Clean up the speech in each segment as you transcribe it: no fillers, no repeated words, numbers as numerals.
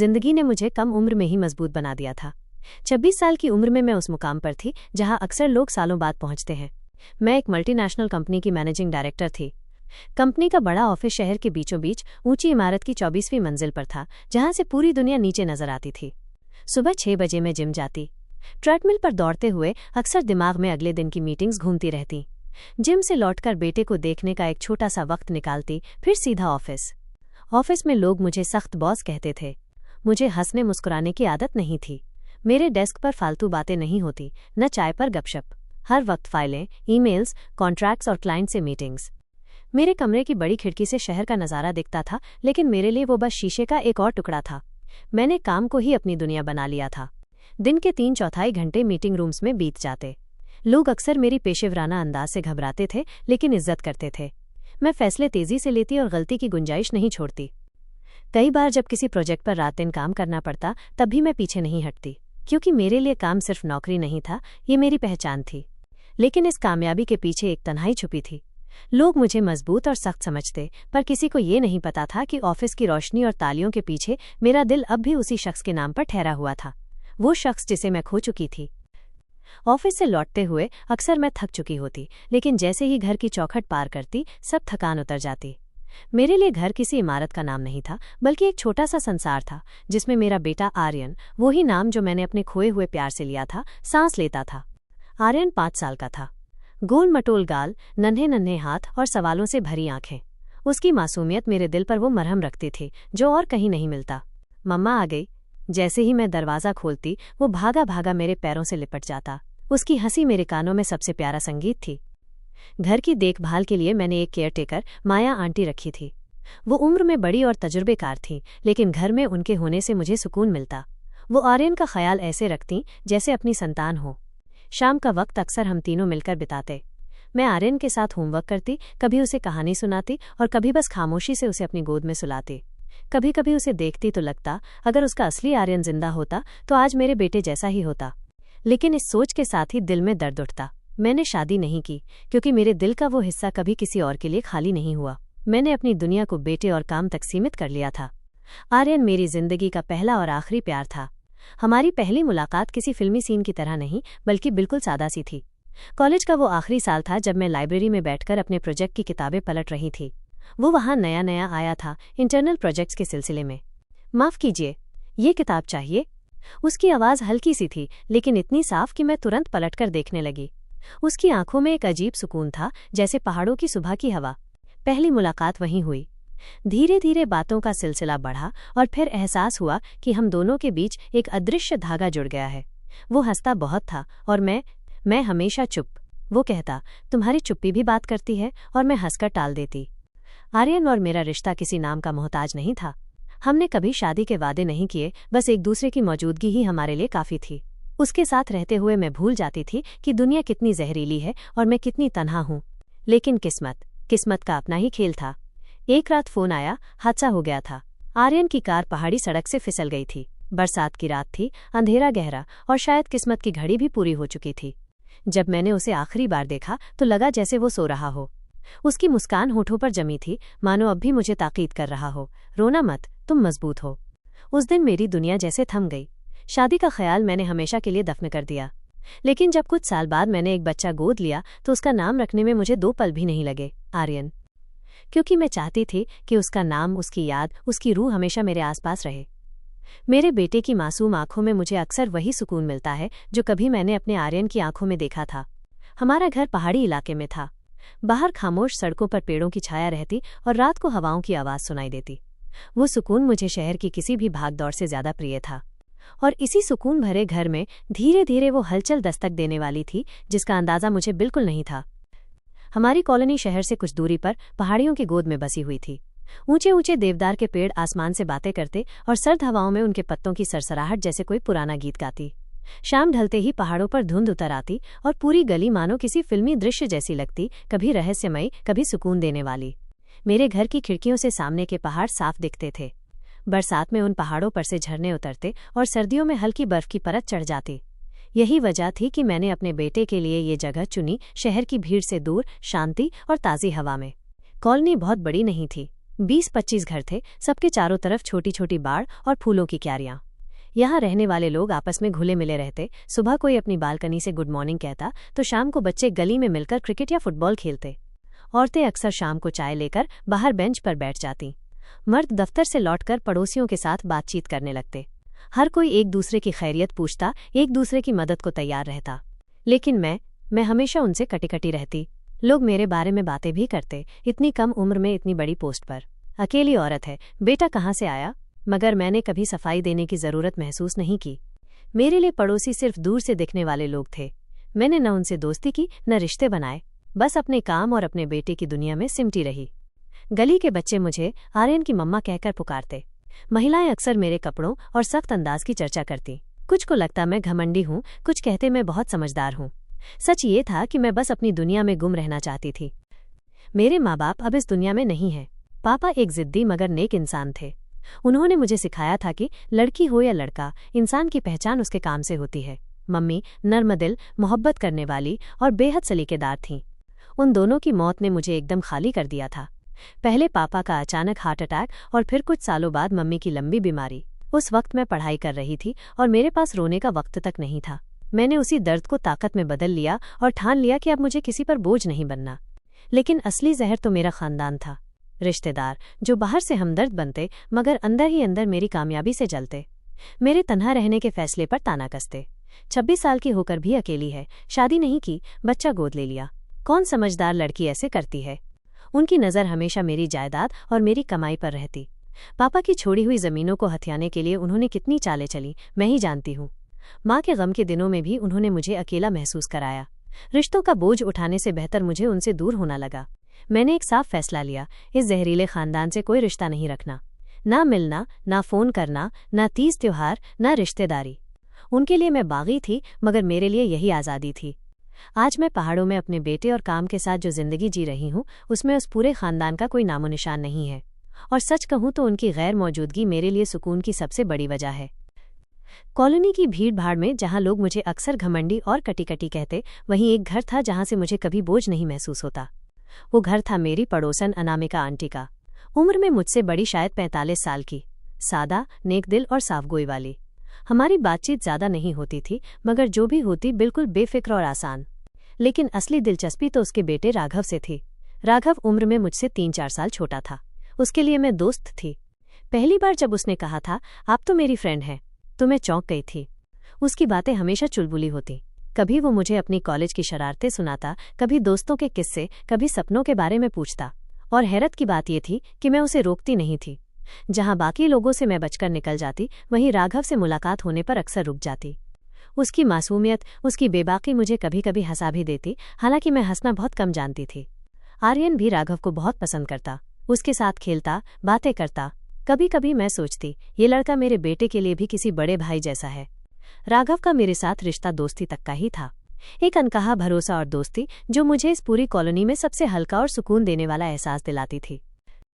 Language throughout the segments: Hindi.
जिंदगी ने मुझे कम उम्र में ही मजबूत बना दिया था। 26 साल की उम्र में मैं उस मुकाम पर थी जहां अक्सर लोग सालों बाद पहुंचते हैं। मैं एक मल्टीनेशनल कंपनी की मैनेजिंग डायरेक्टर थी। कंपनी का बड़ा ऑफिस शहर के बीचों बीच ऊंची इमारत की 24वीं मंजिल पर था, जहां से पूरी दुनिया नीचे नजर आती थी। सुबह 6 बजे मैं जिम जाती। ट्रेडमिल पर दौड़ते हुए अक्सर दिमाग में अगले दिन की मीटिंग्स घूमती रहती। जिम से लौटकर बेटे को देखने का एक छोटा सा वक्त निकालती, फिर सीधा ऑफिस में लोग मुझे सख्त बॉस कहते थे। मुझे हंसने मुस्कुराने की आदत नहीं थी। मेरे डेस्क पर फालतू बातें नहीं होती, न चाय पर गपशप। हर वक्त फाइलें, ईमेल्स, कॉन्ट्रैक्ट्स और क्लाइंट से मीटिंग्स। मेरे कमरे की बड़ी खिड़की से शहर का नज़ारा दिखता था, लेकिन मेरे लिए वो बस शीशे का एक और टुकड़ा था। मैंने काम को ही अपनी दुनिया बना लिया था। दिन के 3/4 घंटे मीटिंग रूम्स में बीत जाते। लोग अक्सर मेरी पेशेवराना अंदाज से घबराते थे, लेकिन इज्जत करते थे। मैं फैसले तेजी से लेती और गलती की गुंजाइश नहीं छोड़ती। कई बार जब किसी प्रोजेक्ट पर रात दिन काम करना पड़ता, तब भी मैं पीछे नहीं हटती, क्योंकि मेरे लिए काम सिर्फ नौकरी नहीं था, ये मेरी पहचान थी। लेकिन इस कामयाबी के पीछे एक तन्हाई छुपी थी। लोग मुझे मजबूत और सख्त समझते, पर किसी को ये नहीं पता था कि ऑफिस की रोशनी और तालियों के पीछे मेरा दिल अब भी उसी शख्स के नाम पर ठहरा हुआ था, वो शख्स जिसे मैं खो चुकी थी। ऑफिस से लौटते हुए अक्सर मैं थक चुकी होती, लेकिन जैसे ही घर की चौखट पार करती, सब थकान उतर जाती। मेरे लिए घर किसी इमारत का नाम नहीं था, बल्कि एक छोटा सा संसार था, जिसमें मेरा बेटा आर्यन, वही नाम जो मैंने अपने खोए हुए प्यार से लिया था, सांस लेता था। आर्यन 5 साल का था। गोल मटोल गाल, नन्हे नन्हे हाथ और सवालों से भरी आंखें। उसकी मासूमियत मेरे दिल पर वो मरहम रखती थी, जो और कहीं नहीं मिलता। मम्मा आ गई। जैसे ही मैं दरवाज़ा खोलती, वो भागा भागा मेरे पैरों से लिपट जाता। उसकी हंसी मेरे कानों में सबसे प्यारा संगीत थी। घर की देखभाल के लिए मैंने एक केयरटेकर, माया आंटी, रखी थी। वो उम्र में बड़ी और तजुर्बेकार थीं, लेकिन घर में उनके होने से मुझे सुकून मिलता। वो आर्यन का ख्याल ऐसे रखतीं जैसे अपनी संतान हो। शाम का वक्त अक्सर हम तीनों मिलकर बिताते। मैं आर्यन के साथ होमवर्क करती, कभी उसे कहानी सुनाती और कभी बस खामोशी से उसे अपनी गोद में सुलाती। कभी कभी उसे देखती तो लगता, अगर उसका असली आर्यन जिंदा होता तो आज मेरे बेटे जैसा ही होता। लेकिन इस सोच के साथ ही दिल में दर्द उठता। मैंने शादी नहीं की, क्योंकि मेरे दिल का वो हिस्सा कभी किसी और के लिए खाली नहीं हुआ। मैंने अपनी दुनिया को बेटे और काम तक सीमित कर लिया था। आर्यन मेरी जिंदगी का पहला और आखिरी प्यार था। हमारी पहली मुलाकात किसी फिल्मी सीन की तरह नहीं, बल्कि बिल्कुल सादा सी थी। कॉलेज का वो आखिरी साल था जब मैं लाइब्रेरी में बैठकर अपने प्रोजेक्ट की किताबें पलट रही थी। वो वहाँ नया नया आया था, इंटरनल प्रोजेक्ट्स के सिलसिले में। माफ़ कीजिए, ये किताब चाहिए? उसकी आवाज़ हल्की सी थी, लेकिन इतनी साफ कि मैं तुरंत पलटकर देखने लगी। उसकी आंखों में एक अजीब सुकून था, जैसे पहाड़ों की सुबह की हवा। पहली मुलाकात वहीं हुई। धीरे धीरे बातों का सिलसिला बढ़ा और फिर एहसास हुआ कि हम दोनों के बीच एक अदृश्य धागा जुड़ गया है। वो हंसता बहुत था और मैं हमेशा चुप। वो कहता, तुम्हारी चुप्पी भी बात करती है, और मैं हंसकर टाल देती। आर्यन और मेरा रिश्ता किसी नाम का मोहताज नहीं था। हमने कभी शादी के वादे नहीं किए, बस एक दूसरे की मौजूदगी ही हमारे लिए काफ़ी थी। उसके साथ रहते हुए मैं भूल जाती थी कि दुनिया कितनी जहरीली है और मैं कितनी तन्हा हूँ। लेकिन किस्मत का अपना ही खेल था। एक रात फ़ोन आया, हादसा हो गया था। आर्यन की कार पहाड़ी सड़क से फिसल गई थी। बरसात की रात थी, अंधेरा गहरा, और शायद किस्मत की घड़ी भी पूरी हो चुकी थी। जब मैंने उसे आखिरी बार देखा तो लगा जैसे वो सो रहा हो। उसकी मुस्कान होठों पर जमी थी, मानो अब भी मुझे ताकीद कर रहा हो, रोना मत, तुम मजबूत हो। उस दिन मेरी दुनिया जैसे थम गई। शादी का ख्याल मैंने हमेशा के लिए दफन कर दिया। लेकिन जब कुछ साल बाद मैंने एक बच्चा गोद लिया तो उसका नाम रखने में मुझे 2 पल भी नहीं लगे, आर्यन। क्योंकि मैं चाहती थी कि उसका नाम, उसकी याद, उसकी रूह हमेशा मेरे आसपास रहे। मेरे बेटे की मासूम आंखों में मुझे अक्सर वही सुकून मिलता है जो कभी मैंने अपने आर्यन की आंखों में देखा था। हमारा घर पहाड़ी इलाके में था। बाहर खामोश सड़कों पर पेड़ों की छाया रहती और रात को हवाओं की आवाज़ सुनाई देती। वो सुकून मुझे शहर की किसी भी भागदौड़ से ज़्यादा प्रिय था। और इसी सुकून भरे घर में धीरे धीरे वो हलचल दस्तक देने वाली थी, जिसका अंदाज़ा मुझे बिल्कुल नहीं था। हमारी कॉलोनी शहर से कुछ दूरी पर पहाड़ियों की गोद में बसी हुई थी। ऊंचे ऊंचे देवदार के पेड़ आसमान से बातें करते और सर्द हवाओं में उनके पत्तों की सरसराहट जैसे कोई पुराना गीत गाती। शाम ढलते ही पहाड़ों पर धुंध उतर आती और पूरी गली मानो किसी फिल्मी दृश्य जैसी लगती, कभी रहस्यमयी, कभी सुकून देने वाली। मेरे घर की खिड़कियों से सामने के पहाड़ साफ दिखते थे। बरसात में उन पहाड़ों पर से झरने उतरते और सर्दियों में हल्की बर्फ की परत चढ़ जाती। यही वजह थी कि मैंने अपने बेटे के लिए ये जगह चुनी, शहर की भीड़ से दूर, शांति और ताज़ी हवा में। कॉलोनी बहुत बड़ी नहीं थी, 20-25 घर थे, सबके चारों तरफ छोटी छोटी बाड़ और फूलों की क्यारियां। यहाँ रहने वाले लोग आपस में घुले मिले रहते। सुबह कोई अपनी बालकनी से गुड मॉर्निंग कहता तो शाम को बच्चे गली में मिलकर क्रिकेट या फुटबॉल खेलते। औरतें अक्सर शाम को चाय लेकर बाहर बेंच पर बैठ जाती। मर्द दफ्तर से लौटकर पड़ोसियों के साथ बातचीत करने लगते। हर कोई एक दूसरे की खैरियत पूछता, एक दूसरे की मदद को तैयार रहता। लेकिन मैं हमेशा उनसे कटी रहती। लोग मेरे बारे में बातें भी करते, इतनी कम उम्र में इतनी बड़ी पोस्ट पर, अकेली औरत है, बेटा कहाँ से आया। मगर मैंने कभी सफाई देने की जरूरत महसूस नहीं की। मेरे लिए पड़ोसी सिर्फ दूर से दिखने वाले लोग थे। मैंने न उनसे दोस्ती की न रिश्ते बनाए, बस अपने काम और अपने बेटे की दुनिया में सिमटी रही। गली के बच्चे मुझे आर्यन की मम्मा कहकर पुकारते। महिलाएं अक्सर मेरे कपड़ों और सख्त अंदाज की चर्चा करती। कुछ को लगता मैं घमंडी हूँ, कुछ कहते मैं बहुत समझदार हूँ। सच ये था कि मैं बस अपनी दुनिया में गुम रहना चाहती थी। मेरे माँ बाप अब इस दुनिया में नहीं हैं। पापा एक जिद्दी मगर नेक इंसान थे। उन्होंने मुझे सिखाया था कि लड़की हो या लड़का, इंसान की पहचान उसके काम से होती है। मम्मी नर्मदिल, मोहब्बत करने वाली और बेहद सलीकेदार थीं। उन दोनों की मौत ने मुझे एकदम खाली कर दिया था। पहले पापा का अचानक हार्ट अटैक और फिर कुछ सालों बाद मम्मी की लंबी बीमारी। उस वक्त मैं पढ़ाई कर रही थी और मेरे पास रोने का वक्त तक नहीं था। मैंने उसी दर्द को ताकत में बदल लिया और ठान लिया कि अब मुझे किसी पर बोझ नहीं बनना। लेकिन असली जहर तो मेरा खानदान था। रिश्तेदार जो बाहर से हमदर्द बनते मगर अंदर ही अंदर मेरी कामयाबी से जलते। मेरे तन्हा रहने के फैसले पर ताना कसते। 26 साल की होकर भी अकेली है, शादी नहीं की, बच्चा गोद ले लिया। कौन समझदार लड़की ऐसे करती है। उनकी नज़र हमेशा मेरी जायदाद और मेरी कमाई पर रहती। पापा की छोड़ी हुई ज़मीनों को हथियाने के लिए उन्होंने कितनी चालें चली मैं ही जानती हूँ। माँ के गम के दिनों में भी उन्होंने मुझे अकेला महसूस कराया। रिश्तों का बोझ उठाने से बेहतर मुझे उनसे दूर होना लगा। मैंने एक साफ फैसला लिया, इस जहरीले खानदान से कोई रिश्ता नहीं रखना। ना मिलना, ना फ़ोन करना, ना तीज त्योहार, ना रिश्तेदारी। उनके लिए मैं बागी थी मगर मेरे लिए यही आज़ादी थी। आज मैं पहाड़ों में अपने बेटे और काम के साथ जो जिंदगी जी रही हूँ उसमें उस पूरे खानदान का कोई नामो निशान नहीं है। और सच कहूँ तो उनकी गैर मौजूदगी मेरे लिए सुकून की सबसे बड़ी वजह है। कॉलोनी की भीड़ भाड़ में जहाँ लोग मुझे अक्सर घमंडी और कटी कहते, वहीं एक घर था जहाँ से मुझे कभी बोझ नहीं महसूस होता। वो घर था मेरी पड़ोसन अनामिका आंटी का। उम्र में मुझसे बड़ी, शायद 45 साल की, सादा, नेक दिल और साफगोई वाली। हमारी बातचीत ज्यादा नहीं होती थी मगर जो भी होती बिल्कुल बेफिक्र और आसान। लेकिन असली दिलचस्पी तो उसके बेटे राघव से थी। राघव उम्र में मुझसे 3-4 साल छोटा था। उसके लिए मैं दोस्त थी। पहली बार जब उसने कहा था आप तो मेरी फ्रेंड हैं, तो मैं चौंक गई थी। उसकी बातें हमेशा चुलबुली होती। कभी वो मुझे अपनी कॉलेज की शरारतें सुनाता, कभी दोस्तों के किस्से, कभी सपनों के बारे में पूछता। और हैरत की बात ये थी कि मैं उसे रोकती नहीं थी। जहां बाकी लोगों से मैं बचकर निकल जाती, वहीं राघव से मुलाकात होने पर अक्सर रुक जाती। उसकी मासूमियत, उसकी बेबाकी मुझे कभी कभी हंसा भी देती, हालांकि मैं हंसना बहुत कम जानती थी। आर्यन भी राघव को बहुत पसंद करता, उसके साथ खेलता, बातें करता। कभी कभी मैं सोचती ये लड़का मेरे बेटे के लिए भी किसी बड़े भाई जैसा है। राघव का मेरे साथ रिश्ता दोस्ती तक का ही था, एक अनकहा भरोसा और दोस्ती जो मुझे इस पूरी कॉलोनी में सबसे हल्का और सुकून देने वाला एहसास दिलाती थी।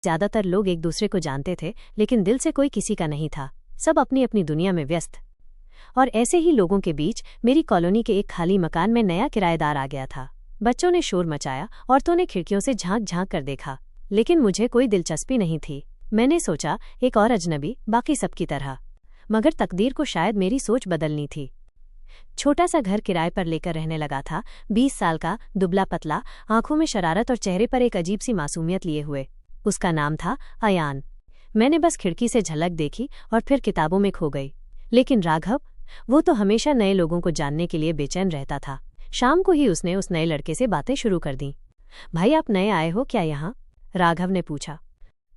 ज्यादातर लोग एक दूसरे को जानते थे लेकिन दिल से कोई किसी का नहीं था, सब अपनी अपनी दुनिया में व्यस्त। और ऐसे ही लोगों के बीच मेरी कॉलोनी के एक खाली मकान में नया किराएदार आ गया था। बच्चों ने शोर मचाया, औरतों ने खिड़कियों से झांक झांक कर देखा, लेकिन मुझे कोई दिलचस्पी नहीं थी। मैंने सोचा एक और अजनबी, बाकी सबकी तरह। मगर तकदीर को शायद मेरी सोच बदलनी थी। छोटा सा घर किराए पर लेकर रहने लगा था, 20 साल का, दुबला पतला, आंखों में शरारत और चेहरे पर एक अजीब सी मासूमियत लिए हुए। उसका नाम था अयान। मैंने बस खिड़की से झलक देखी और फिर किताबों में खो गई। लेकिन राघव, वो तो हमेशा नए लोगों को जानने के लिए बेचैन रहता था। शाम को ही उसने उस नए लड़के से बातें शुरू कर दी। भाई आप नए आए हो क्या यहाँ? राघव ने पूछा।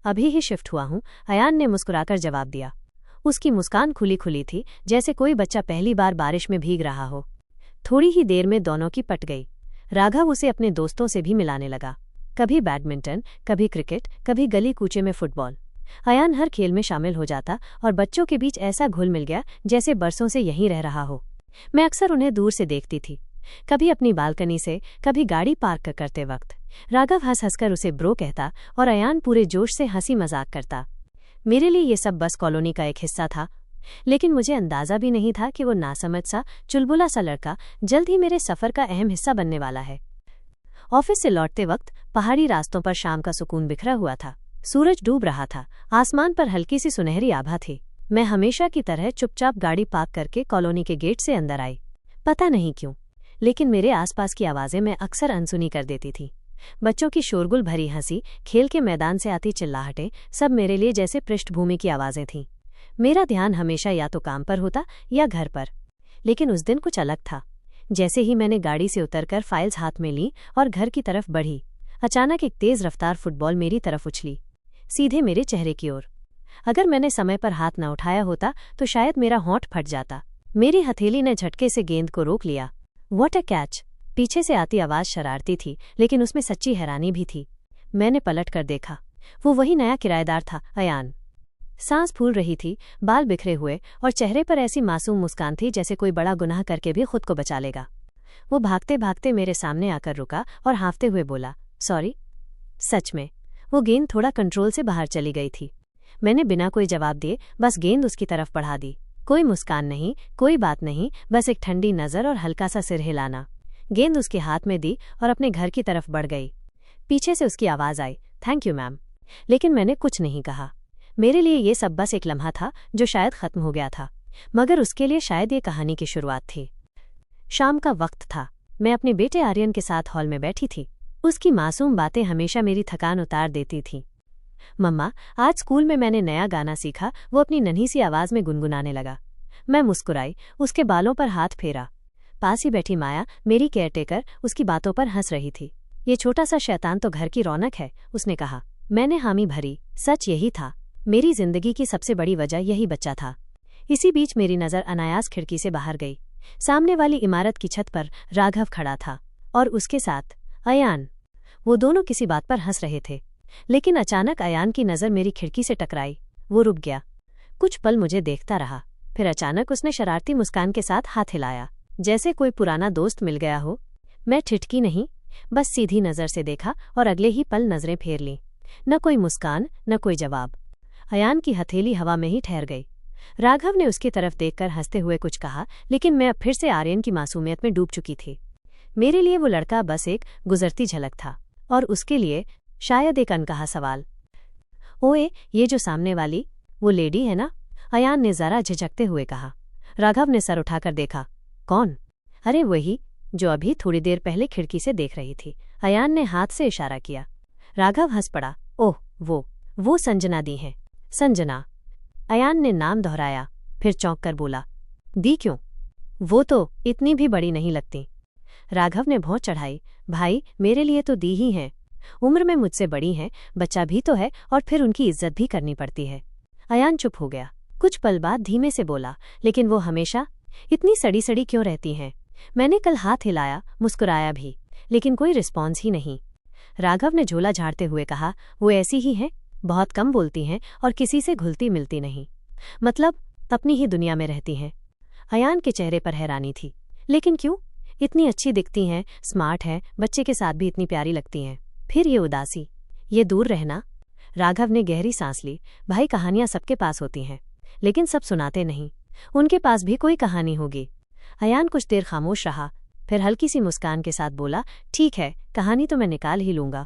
अभी ही शिफ्ट हुआ हूँ, अयान ने मुस्कुराकर जवाब दिया। उसकी मुस्कान खुली खुली थी, जैसे कोई बच्चा पहली बार बारिश में भीग रहा हो। थोड़ी ही देर में दोनों की पट गई। राघव उसे अपने दोस्तों से भी मिलाने लगा, कभी बैडमिंटन, कभी क्रिकेट, कभी गली कूचे में फुटबॉल। अयान हर खेल में शामिल हो जाता और बच्चों के बीच ऐसा घुल मिल गया जैसे बरसों से यहीं रह रहा हो। मैं अक्सर उन्हें दूर से देखती थी, कभी अपनी बालकनी से, कभी गाड़ी पार्क करते वक्त। राघव हंस हंसकर उसे ब्रो कहता और अयान पूरे जोश से हंसी मजाक करता। मेरे लिए ये सब बस कॉलोनी का एक हिस्सा था, लेकिन मुझे अंदाजा भी नहीं था कि वो नासमझ सा, चुलबुला सा लड़का जल्द ही मेरे सफर का अहम हिस्सा बनने वाला है। ऑफिस से लौटते वक्त पहाड़ी रास्तों पर शाम का सुकून बिखरा हुआ था। सूरज डूब रहा था, आसमान पर हल्की सी सुनहरी आभा थी। मैं हमेशा की तरह चुपचाप गाड़ी पार्क करके कॉलोनी के गेट से अंदर आई। पता नहीं क्यों, लेकिन मेरे आसपास की आवाज़ें मैं अक्सर अनसुनी कर देती थी। बच्चों की शोरगुल भरी हंसी, खेल के मैदान से आती चिल्लाहटें, सब मेरे लिए जैसे पृष्ठभूमि की आवाज़ें थीं। मेरा ध्यान हमेशा या तो काम पर होता या घर पर, लेकिन उस दिन कुछ अलग था। जैसे ही मैंने गाड़ी से उतरकर फाइल्स हाथ में ली और घर की तरफ बढ़ी, अचानक एक तेज़ रफ्तार फुटबॉल मेरी तरफ उछली, सीधे मेरे चेहरे की ओर। अगर मैंने समय पर हाथ न उठाया होता तो शायद मेरा होंठ फट जाता। मेरी हथेली ने झटके से गेंद को रोक लिया। What a catch! पीछे से आती आवाज़ शरारती थी, लेकिन उसमें सच्ची हैरानी भी थी। मैंने पलट कर देखा। वो वही नया किराएदार था, अयान। सांस फूल रही थी, बाल बिखरे हुए, और चेहरे पर ऐसी मासूम मुस्कान थी जैसे कोई बड़ा गुनाह करके भी खुद को बचा लेगा। वो भागते भागते मेरे सामने आकर रुका और हाँफते हुए बोला, सॉरी। सच में वो गेंद थोड़ा कंट्रोल से बाहर चली गई थी। मैंने बिना कोई जवाब दिए बस गेंद उसकी तरफ बढ़ा दी। कोई मुस्कान नहीं, कोई बात नहीं, बस एक ठंडी नज़र और हल्का सा सिर हिलाना। गेंद उसके हाथ में दी और अपने घर की तरफ बढ़ गई। पीछे से उसकी आवाज़ आई, थैंक यू मैम। लेकिन मैंने कुछ नहीं कहा। मेरे लिए ये सब बस एक लम्हा था जो शायद ख़त्म हो गया था, मगर उसके लिए शायद ये कहानी की शुरुआत थी। शाम का वक्त था। मैं अपने बेटे आर्यन के साथ हॉल में बैठी थी। उसकी मासूम बातें हमेशा मेरी थकान उतार देती थीं। मम्मा, आज स्कूल में मैंने नया गाना सीखा, वो अपनी नन्ही सी आवाज़ में गुनगुनाने लगा। मैं मुस्कुराई, उसके बालों पर हाथ फेरा। पास ही बैठी माया, मेरी केयरटेकर, उसकी बातों पर हंस रही थी। ये छोटा सा शैतान तो घर की रौनक है, उसने कहा। मैंने हामी भरी। सच यही था। मेरी जिंदगी की सबसे बड़ी वजह यही बच्चा था। इसी बीच मेरी नज़र अनायास खिड़की से बाहर गई। सामने वाली इमारत की छत पर राघव खड़ा था और उसके साथ अयान। वो दोनों किसी बात पर हंस रहे थे, लेकिन अचानक अयान की नज़र मेरी खिड़की से टकराई। वो रुक गया, कुछ पल मुझे देखता रहा, फिर अचानक उसने शरारती मुस्कान के साथ हाथ हिलाया, जैसे कोई पुराना दोस्त मिल गया हो। मैं ठिठकी नहीं, बस सीधी नज़र से देखा और अगले ही पल नज़रें फेर लीं। न कोई मुस्कान, न कोई जवाब। अयान की हथेली हवा में ही ठहर गई। राघव ने उसकी तरफ देखकर हंसते हुए कुछ कहा, लेकिन मैं अब फिर से आर्यन की मासूमियत में डूब चुकी थी। मेरे लिए वो लड़का बस एक गुजरती झलक था, और उसके लिए शायद एक अनकहा सवाल। ओए, ये जो सामने वाली, वो लेडी है ना? अयान ने जरा झिझकते हुए कहा। राघव ने सर उठाकर देखा। कौन? अरे वही, जो अभी थोड़ी देर पहले खिड़की से देख रही थी। अयान ने हाथ से इशारा किया। राघव हंस पड़ा। ओह, वो संजना दी हैं। संजना? अयान ने नाम दोहराया, फिर चौंक कर बोला। दी क्यों? वो तो इतनी भी बड़ी नहीं लगती। राघव ने भौं चढ़ाई। भाई, मेरे लिए तो दी ही हैं। उम्र में मुझसे बड़ी हैं, बच्चा भी तो है, और फिर उनकी इज्जत भी करनी पड़ती है। अयान चुप हो गया। कुछ पल बाद धीमे से बोला, लेकिन वो हमेशा इतनी सड़ी सड़ी क्यों रहती हैं? मैंने कल हाथ हिलाया, मुस्कुराया भी, लेकिन कोई रिस्पॉन्स ही नहीं। राघव ने झोला झाड़ते हुए कहा, वो ऐसी ही हैं, बहुत कम बोलती हैं और किसी से घुलती मिलती नहीं। मतलब अपनी ही दुनिया में रहती हैं। अयान के चेहरे पर हैरानी थी। लेकिन क्यों? इतनी अच्छी दिखती हैं, स्मार्ट हैं, बच्चे के साथ भी इतनी प्यारी लगती हैं। फिर ये उदासी, ये दूर रहना। राघव ने गहरी सांस ली। भाई, कहानियां सबके पास होती हैं, लेकिन सब सुनाते नहीं। उनके पास भी कोई कहानी होगी। अयान कुछ देर खामोश रहा, फिर हल्की सी मुस्कान के साथ बोला, ठीक है, कहानी तो मैं निकाल ही लूंगा।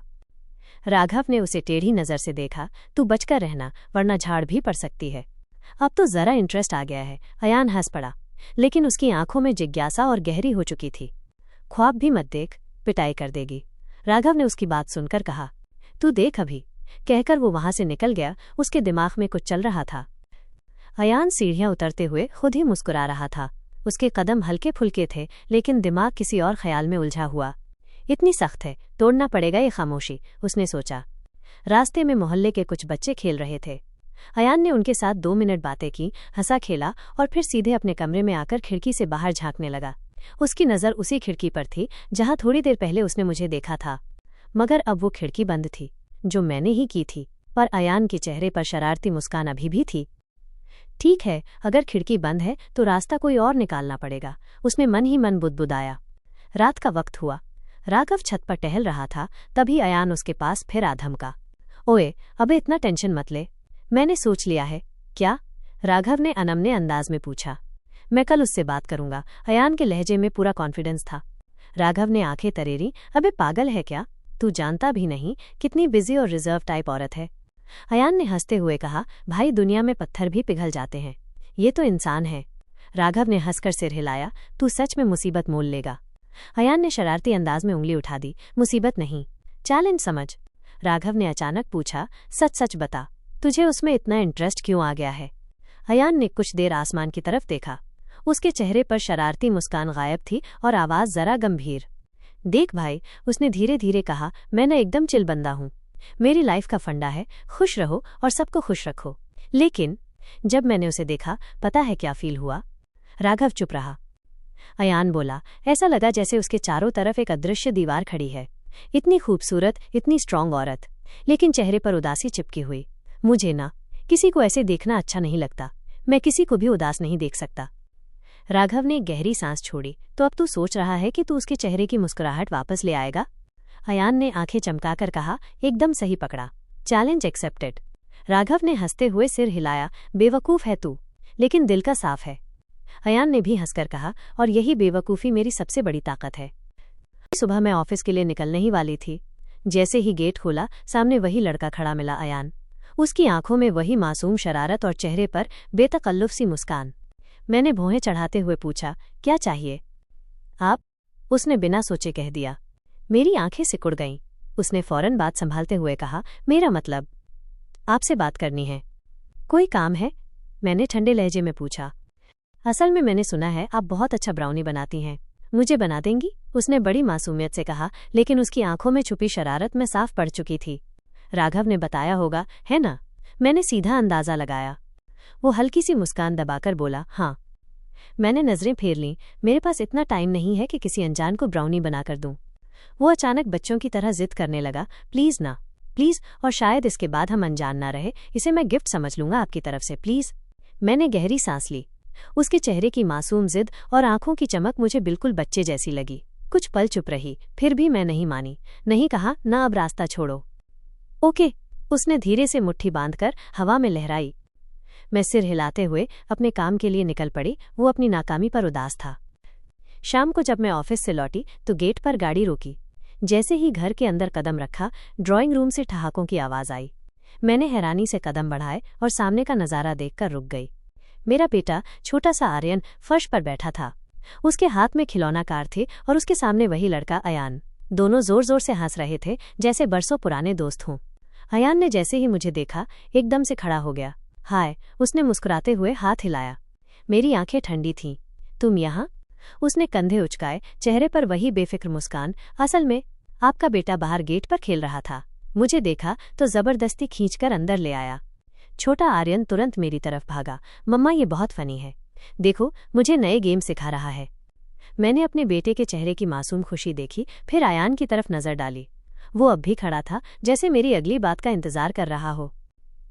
राघव ने उसे टेढ़ी नज़र से देखा। तू बचकर रहना, वरना झाड़ भी पड़ सकती है। अब तो जरा इंटरेस्ट आ गया है। अयान हंस पड़ा, लेकिन उसकी आंखों में जिज्ञासा और गहरी हो चुकी थी। ख्वाब भी मत देख, पिटाई कर देगी। राघव ने उसकी बात सुनकर कहा। तू देख अभी, कहकर वो वहां से निकल गया। उसके दिमाग में कुछ चल रहा था। अयान सीढ़ियां उतरते हुए खुद ही मुस्कुरा रहा था। उसके कदम हल्के फुल्के थे, लेकिन दिमाग किसी और ख्याल में उलझा हुआ। इतनी सख्त है, तोड़ना पड़ेगा ये खामोशी, उसने सोचा। रास्ते में मोहल्ले के कुछ बच्चे खेल रहे थे। अयान ने उनके साथ 2 मिनट बातें की, हंसा खेला और फिर सीधे अपने कमरे में आकर खिड़की से बाहर झांकने लगा। उसकी नज़र उसी खिड़की पर थी जहां थोड़ी देर पहले उसने मुझे देखा था, मगर अब वो खिड़की बंद थी, जो मैंने ही की थी। पर अयान के चेहरे पर शरारती मुस्कान अभी भी थी। ठीक है, अगर खिड़की बंद है तो रास्ता कोई और निकालना पड़ेगा, उसने मन ही मन बुदबुदाया। रात का वक्त हुआ। राघव छत पर टहल रहा था, तभी अयान उसके पास फिर आ धमका। ओए, अबे इतना टेंशन मत ले, मैंने सोच लिया है। क्या? राघव ने अनमने अंदाज में पूछा। मैं कल उससे बात करूंगा। अयान के लहजे में पूरा कॉन्फिडेंस था। राघव ने आंखें तरेरी। अबे पागल है क्या? तू जानता भी नहीं कितनी बिजी और रिजर्व टाइप औरत है। अयान ने हंसते हुए कहा, भाई दुनिया में पत्थर भी पिघल जाते हैं, ये तो इंसान है। राघव ने हंसकर सिर हिलाया, तू सच में मुसीबत मोल लेगा। अयान ने शरारती अंदाज में उंगली उठा दी, मुसीबत नहीं, चैलेंज समझ। राघव ने अचानक पूछा, सच सच बता, तुझे उसमें इतना इंटरेस्ट क्यों आ गया है? अयान ने कुछ देर आसमान की तरफ देखा। उसके चेहरे पर शरारती मुस्कान गायब थी और आवाज जरा गंभीर। देख भाई, उसने धीरे धीरे कहा, मैं न एकदम चिल बंदा हूं। मेरी लाइफ का फंडा है, खुश रहो और सबको खुश रखो। लेकिन जब मैंने उसे देखा, पता है क्या फील हुआ? राघव चुप रहा। अयान बोला, ऐसा लगा जैसे उसके चारों तरफ एक अदृश्य दीवार खड़ी है। इतनी खूबसूरत, इतनी स्ट्रांग औरत, लेकिन चेहरे पर उदासी चिपकी हुई। मुझे ना किसी को ऐसे देखना अच्छा नहीं लगता। मैं किसी को भी उदास नहीं देख सकता। राघव ने गहरी सांस छोड़ी। तो अब तू सोच रहा है कि तू उसके चेहरे की मुस्कुराहट वापस ले आएगा? अयान ने आंखें चमकाकर कहा, एकदम सही पकड़ा, चैलेंज एक्सेप्टेड। राघव ने हंसते हुए सिर हिलाया, बेवकूफ़ है तू, लेकिन दिल का साफ है। अयान ने भी हंसकर कहा, और यही बेवकूफ़ी मेरी सबसे बड़ी ताकत है। सुबह मैं ऑफिस के लिए निकलने ही वाली थी। जैसे ही गेट खोला, सामने वही लड़का खड़ा मिला, अयान। उसकी आंखों में वही मासूम शरारत और चेहरे पर बेतकल्लुफ सी मुस्कान। मैंने भौहें चढ़ाते हुए पूछा, क्या चाहिए? आप? उसने बिना सोचे कह दिया। मेरी आंखें सिकुड़ गईं। उसने फौरन बात संभालते हुए कहा, मेरा मतलब आपसे बात करनी है। कोई काम है? मैंने ठंडे लहजे में पूछा। असल में मैंने सुना है आप बहुत अच्छा ब्राउनी बनाती हैं, मुझे बना देंगी? उसने बड़ी मासूमियत से कहा, लेकिन उसकी आंखों में छुपी शरारत में साफ पड़ चुकी थी। राघव ने बताया होगा, है ना? मैंने सीधा अंदाजा लगाया। वो हल्की सी मुस्कान दबाकर बोला, हाँ। मैंने नजरें फेर लीं। मेरे पास इतना टाइम नहीं है कि किसी अनजान को ब्राउनी बनाकर दूं। वो अचानक बच्चों की तरह जिद करने लगा, प्लीज ना, प्लीज, और शायद इसके बाद हम अनजान ना रहे, इसे मैं गिफ्ट समझ लूंगा आपकी तरफ से, प्लीज। मैंने गहरी सांस ली। उसके चेहरे की मासूम जिद और आंखों की चमक मुझे बिल्कुल बच्चे जैसी लगी। कुछ पल चुप रही, फिर भी मैं नहीं मानी। नहीं कहा, ना अब रास्ता छोड़ो। ओके, उसने धीरे से मुट्ठी बांधकर हवा में लहराई। मैं सिर हिलाते हुए अपने काम के लिए निकल पड़ी। वो अपनी नाकामी पर उदास था। शाम को जब मैं ऑफिस से लौटी तो गेट पर गाड़ी रोकी। जैसे ही घर के अंदर कदम रखा, ड्राइंग रूम से ठहाकों की आवाज आई। मैंने हैरानी से कदम बढ़ाए और सामने का नजारा देखकर रुक गई। मेरा बेटा, छोटा सा आर्यन, फर्श पर बैठा था। उसके हाथ में खिलौना कार थे और उसके सामने वही लड़का अयान। दोनों जोर जोर से हंस रहे थे, जैसे बरसों पुराने दोस्त हों। अयान ने जैसे ही मुझे देखा, एकदम से खड़ा हो गया। हाय, उसने मुस्कुराते हुए हाथ हिलाया। मेरी आंखें ठंडी थीं। तुम यहाँ? उसने कंधे उचकाए, चेहरे पर वही बेफिक्र मुस्कान। असल में आपका बेटा बाहर गेट पर खेल रहा था। मुझे देखा तो जबरदस्ती खींचकर अंदर ले आया। छोटा आर्यन तुरंत मेरी तरफ भागा। मम्मा, ये बहुत फनी है, देखो मुझे नए गेम सिखा रहा है। मैंने अपने बेटे के चेहरे की मासूम खुशी देखी, फिर अयान की तरफ नजर डाली। वो अब भी खड़ा था, जैसे मेरी अगली बात का इंतजार कर रहा हो।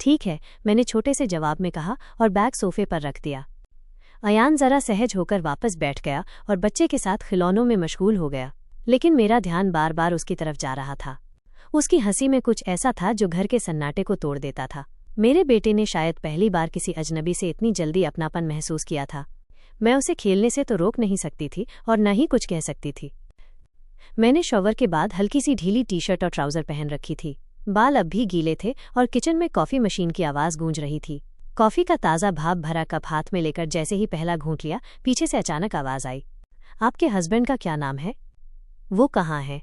ठीक है, मैंने छोटे से जवाब में कहा और बैग सोफे पर रख दिया। अयान जरा सहज होकर वापस बैठ गया और बच्चे के साथ खिलौनों में मशगूल हो गया। लेकिन मेरा ध्यान बार बार उसकी तरफ जा रहा था। उसकी हंसी में कुछ ऐसा था जो घर के सन्नाटे को तोड़ देता था। मेरे बेटे ने शायद पहली बार किसी अजनबी से इतनी जल्दी अपनापन महसूस किया था। मैं उसे खेलने से तो रोक नहीं सकती थी और न ही कुछ कह सकती थी। मैंने शॉवर के बाद हल्की सी ढीली टी शर्ट और ट्राउजर पहन रखी थी। बाल अब भी गीले थे और किचन में कॉफी मशीन की आवाज गूंज रही थी। कॉफी का ताज़ा भाप भरा कप हाथ में लेकर जैसे ही पहला घूंट लिया, पीछे से अचानक आवाज आई, आपके हस्बैंड का क्या नाम है? वो कहाँ है?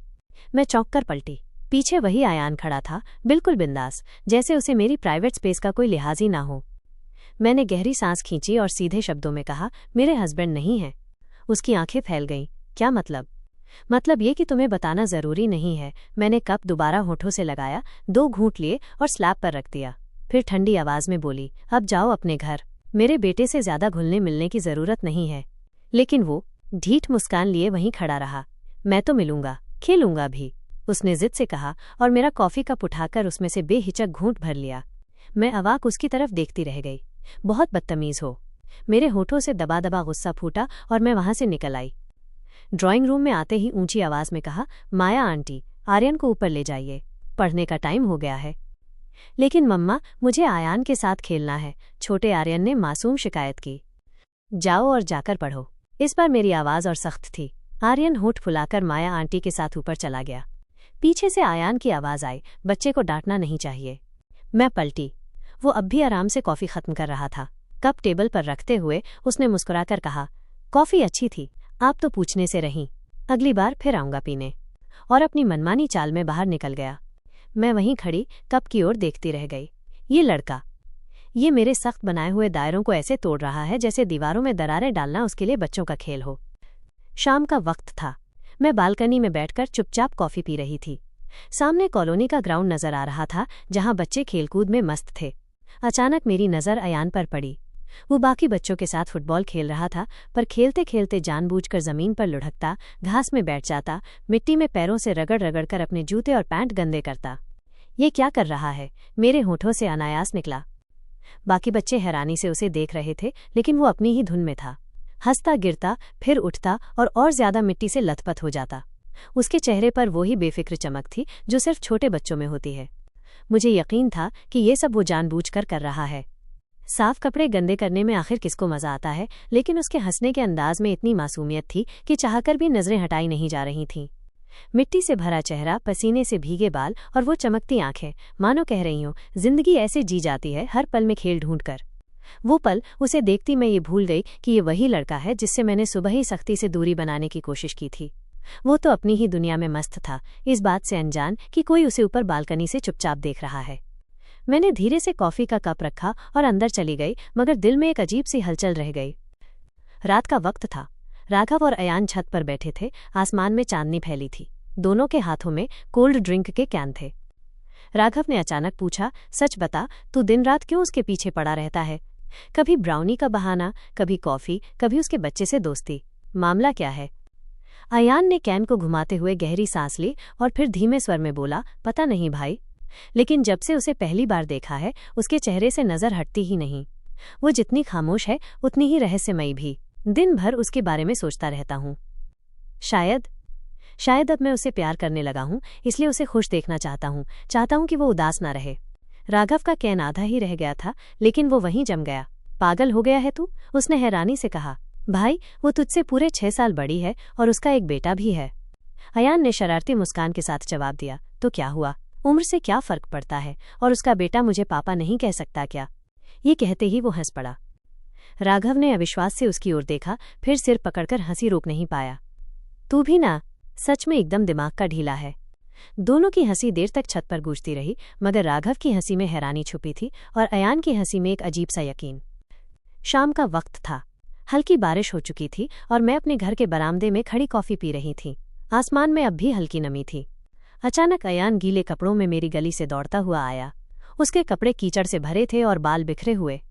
मैं चौंक कर पलटी। पीछे वही अयान खड़ा था, बिल्कुल बिंदास, जैसे उसे मेरी प्राइवेट स्पेस का कोई लिहाज ही ना हो। मैंने गहरी सांस खींची और सीधे शब्दों में कहा, मेरे हस्बैंड नहीं है। उसकी आंखें फैल गईं। क्या मतलब? मतलब ये कि तुम्हें बताना जरूरी नहीं है। मैंने कप दोबारा होठों से लगाया, 2 घूंट लिए और स्लैब पर रख दिया। फिर ठंडी आवाज में बोली, अब जाओ अपने घर। मेरे बेटे से ज्यादा घुलने मिलने की जरूरत नहीं है। लेकिन वो ढीठ मुस्कान लिए वहीं खड़ा रहा। मैं तो मिलूंगा, खेलूंगा भी, उसने जिद से कहा और मेरा कॉफी कप उठाकर उसमें से बेहिचक घूंट भर लिया। मैं अवाक उसकी तरफ देखती रह गई। बहुत बदतमीज हो। मेरे होठों से दबा दबा गुस्सा फूटा और मैं वहां से निकल आई। ड्राइंग रूम में आते ही ऊंची आवाज में कहा, माया आंटी, आर्यन को ऊपर ले जाइए, पढ़ने का टाइम हो गया है। लेकिन मम्मा, मुझे आयान के साथ खेलना है, छोटे आर्यन ने मासूम शिकायत की। जाओ और जाकर पढ़ो। इस बार मेरी आवाज और सख्त थी। आर्यन होठ फुलाकर माया आंटी के साथ ऊपर चला गया। पीछे से आयान की आवाज आई, बच्चे को डांटना नहीं चाहिए। मैं पलटी। वो अब भी आराम से कॉफ़ी ख़त्म कर रहा था। कप टेबल पर रखते हुए उसने मुस्कुराकर कहा, कॉफ़ी अच्छी थी, आप तो पूछने से रहीं। अगली बार फिर आऊँगा पीने। और अपनी मनमानी चाल में बाहर निकल गया। मैं वहीं खड़ी कप की ओर देखती रह गई। ये लड़का, ये मेरे सख्त बनाए हुए दायरों को ऐसे तोड़ रहा है जैसे दीवारों में दरारें डालना उसके लिए बच्चों का खेल हो। शाम का वक्त था। मैं बालकनी में बैठकर चुपचाप कॉफ़ी पी रही थी। सामने कॉलोनी का ग्राउंड नजर आ रहा था जहां बच्चे खेलकूद में मस्त थे। अचानक मेरी नज़र अयान पर पड़ी। वो बाकी बच्चों के साथ फुटबॉल खेल रहा था, पर खेलते खेलते जानबूझकर जमीन पर लुढ़कता, घास में बैठ जाता, मिट्टी में पैरों से रगड़ रगड़ कर अपने जूते और पैंट गंदे करता। ये क्या कर रहा है? मेरे होठों से अनायास निकला। बाकी बच्चे हैरानी से उसे देख रहे थे, लेकिन वो अपनी ही धुन में था। हंसता गिरता, फिर उठता और ज्यादा मिट्टी से लथपथ हो जाता। उसके चेहरे पर वही बेफिक्र चमक थी जो सिर्फ छोटे बच्चों में होती है। मुझे यकीन था कि ये सब वो जानबूझकर कर रहा है। साफ कपड़े गंदे करने में आखिर किसको मजा आता है, लेकिन उसके हंसने के अंदाज में इतनी मासूमियत थी कि चाहकर भी नजरें हटाई नहीं जा रही थीं। मिट्टी से भरा चेहरा, पसीने से भीगे बाल और वो चमकती आंखें, मानो कह रही हूं, जिंदगी ऐसे जी जाती है हर पल में खेल ढूंढकर। वो पल उसे देखती मैं ये भूल गई कि ये वही लड़का है जिससे मैंने सुबह ही सख्ती से दूरी बनाने की कोशिश की थी। वो तो अपनी ही दुनिया में मस्त था, इस बात से अनजान कि कोई उसे ऊपर बालकनी से चुपचाप देख रहा है। मैंने धीरे से कॉफी का कप रखा और अंदर चली गई, मगर दिल में एक अजीब सी हलचल रह गई। रात का वक्त था। राघव और अयान छत पर बैठे थे। आसमान में चांदनी फैली थी। दोनों के हाथों में कोल्ड ड्रिंक के कैन थे। राघव ने अचानक पूछा, सच बता, तू दिन रात क्यों उसके पीछे पड़ा रहता है? कभी ब्राउनी का बहाना, कभी कॉफी, कभी उसके बच्चे से दोस्ती। मामला क्या है? अयान ने कैन को घुमाते हुए गहरी सांस ली और फिर धीमे स्वर में बोला, पता नहीं भाई, लेकिन जब से उसे पहली बार देखा है उसके चेहरे से नजर हटती ही नहीं। वो जितनी खामोश है उतनी ही रहस्यमयी भी। दिन भर उसके बारे में सोचता रहता हूँ। शायद अब मैं उसे प्यार करने लगा हूँ, इसलिए उसे खुश देखना चाहता हूँ कि वो उदास ना रहे। राघव का कैन आधा ही रह गया था, लेकिन वो वहीं जम गया। पागल हो गया है तू? उसने हैरानी से कहा। भाई, वो तुझसे पूरे 6 साल बड़ी है और उसका एक बेटा भी है। अयान ने शरारती मुस्कान के साथ जवाब दिया। तो क्या हुआ? उम्र से क्या फर्क पड़ता है? और उसका बेटा मुझे पापा नहीं कह सकता क्या? ये कहते ही वो हंस पड़ा। राघव ने अविश्वास से उसकी ओर देखा, फिर सिर पकड़कर हंसी रोक नहीं पाया। तू भी ना, सच में एकदम दिमाग का ढीला है। दोनों की हंसी देर तक छत पर गूंजती रही, मगर राघव की हंसी में हैरानी छुपी थी और अयान की हंसी में एक अजीब सा यकीन। शाम का वक्त था। हल्की बारिश हो चुकी थी और मैं अपने घर के बरामदे में खड़ी कॉफी पी रही थी। आसमान में अब भी हल्की नमी थी। अचानक अयान गीले कपड़ों में मेरी गली से दौड़ता हुआ आया। उसके कपड़े कीचड़ से भरे थे और बाल बिखरे हुए।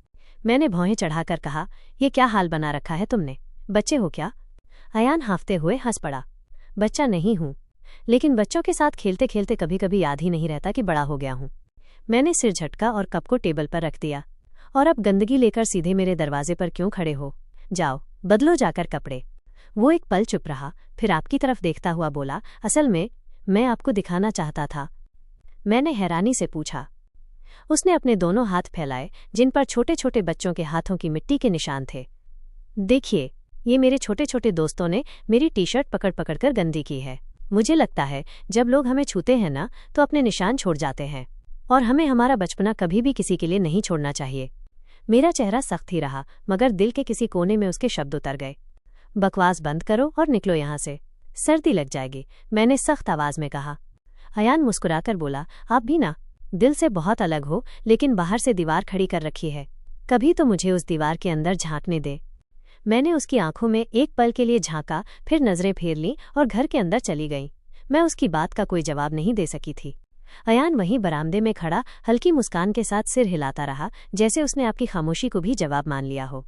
मैंने भौहें चढ़ाकर कहा, ये क्या हाल बना रखा है तुमने? बच्चे हो क्या? अयान हांफते हुए हंस पड़ा। बच्चा नहीं हूं, लेकिन बच्चों के साथ खेलते खेलते कभी कभी याद ही नहीं रहता कि बड़ा हो गया हूं। मैंने सिर झटका और कप को टेबल पर रख दिया। और अब गंदगी लेकर सीधे मेरे दरवाजे पर क्यों खड़े हो? जाओ, बदलो जाकर कपड़े। वो एक पल चुप रहा, फिर आपकी तरफ देखता हुआ बोला, असल में मैं आपको दिखाना चाहता था। मैंने हैरानी से पूछा। उसने अपने दोनों हाथ फैलाए, जिन पर छोटे छोटे बच्चों के हाथों की मिट्टी के निशान थे। देखिए, ये मेरे छोटे छोटे दोस्तों ने मेरी टी-शर्ट पकड़ पकड़कर गंदी की है। मुझे लगता है जब लोग हमें छूते हैं ना, तो अपने निशान छोड़ जाते हैं, और हमें हमारा बचपना कभी भी किसी के लिए नहीं छोड़ना चाहिए। मेरा चेहरा सख्त ही रहा, मगर दिल के किसी कोने में उसके शब्द उतर गए। बकवास बंद करो और निकलो यहाँ से, सर्दी लग जाएगी, मैंने सख्त आवाज में कहा। अयान मुस्कुराकर बोला, आप भी ना, दिल से बहुत अलग हो, लेकिन बाहर से दीवार खड़ी कर रखी है। कभी तो मुझे उस दीवार के अंदर झांकने दे। मैंने उसकी आंखों में एक पल के लिए झांका, फिर नजरें फेर लीं और घर के अंदर चली गई। मैं उसकी बात का कोई जवाब नहीं दे सकी थी। अयान वहीं बरामदे में खड़ा हल्की मुस्कान के साथ सिर हिलाता रहा, जैसे उसने आपकी खामोशी को भी जवाब मान लिया हो।